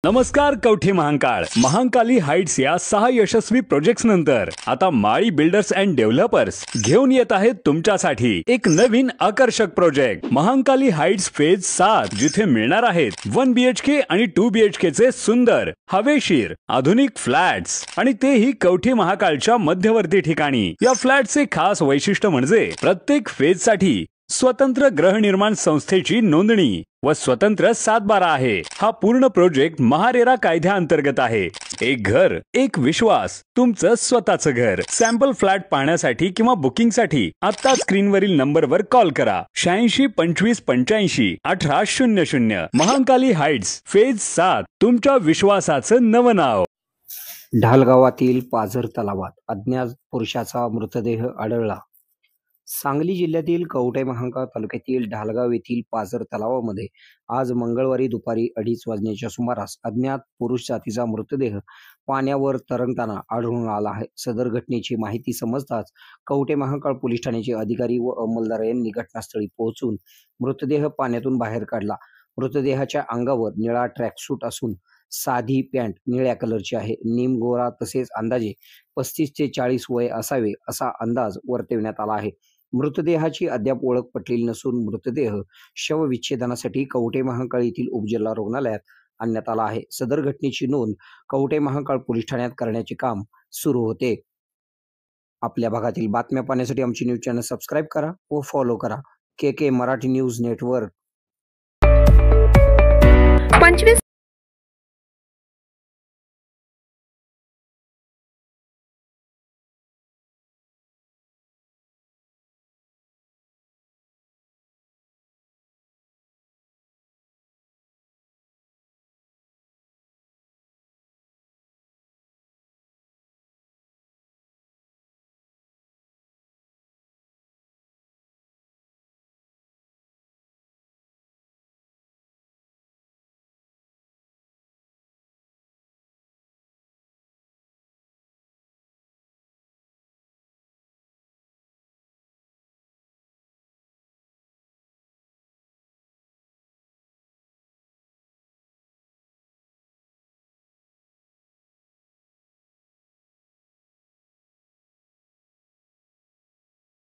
नमस्कार कवठे महांकाळ महांकाली हाइट्स या 6 यशस्वी प्रोजेक्ट्स नंतर आता माळी बिल्डर्स अँड डेव्हलपर्स घेऊन येत आहेत तुमच्यासाठी एक नवीन आकर्षक प्रोजेक्ट महांकाली हाइट्स फेज 7, जिथे मिळणार आहेत 1 BHK आणि 2 BHK चे सुंदर हवेशीर आधुनिक फ्लॅट्स आणि तेही कवठे महांकाळच्या मध्यवर्ती ठिकाणी। या फ्लॅटचे खास वैशिष्ट्य म्हणजे प्रत्येक फेज साठी स्वतंत्र गृहनिर्माण संस्थेची नोंदणी व स्वतंत्र 7/12 आहे। हा पूर्ण प्रोजेक्ट महारेरा कायद्याअंतर्गत आहे। एक घर एक विश्वास, तुमचं स्वतःचं घर। सॅम्पल फ्लॅट पाहण्यासाठी किंवा बुकिंग साठी आता स्क्रीनवरील नंबरवर कॉल करा 86 25 85 18 00। महांकाली हाइट्स फेज 7, तुमच्या विश्वासाचं नवं नाव। ढालगावातील पाझर तलावात अज्ञात पुरुषाचा मृतदेह आढळला। सांगली जिल्ह्यातील कवठे महांकाळ तालुक्यातील ढालगाव येथील पाझर तलावामध्ये आज मंगळवारी दुपारी 2:30 वाजण्याच्या सुमारास अज्ञात पुरुष जातीचा मृतदेह पाण्यावर तरंगताना आढळून आला आहे। सदर घटनेची माहिती समजताच कवठे महांकाळ पोलीस ठाण्याचे अधिकारी व अंमलदार यांनी घटनास्थळी पोहोचून मृतदेह पाण्यातून बाहेर काढला। मृतदेहाच्या अंगावर निळा ट्रॅकसूट असून साधी पॅन्ट निळ्या कलरची आहे। निम गोरा तसेच अंदाजे 35 ते 40 वय असावे असा अंदाज वर्तविण्यात आला आहे। मृतदेहाची अद्याप ओळख पटलेली नसून मृतदेह शवविच्छेदनासाठी कवठे महांकाळ येथील उपजिल्हा रुग्णालयात आणण्यात आला आहे। सदर घटनेची नोंद कवठे महांकाळ पोलीस ठाण्यात करण्याचे काम सुरू होते। आपल्या भागातील बातम्या पाहण्यासाठी आमची न्यूज चॅनल सबस्क्राइब करा व फॉलो करा। KK Marathi news network.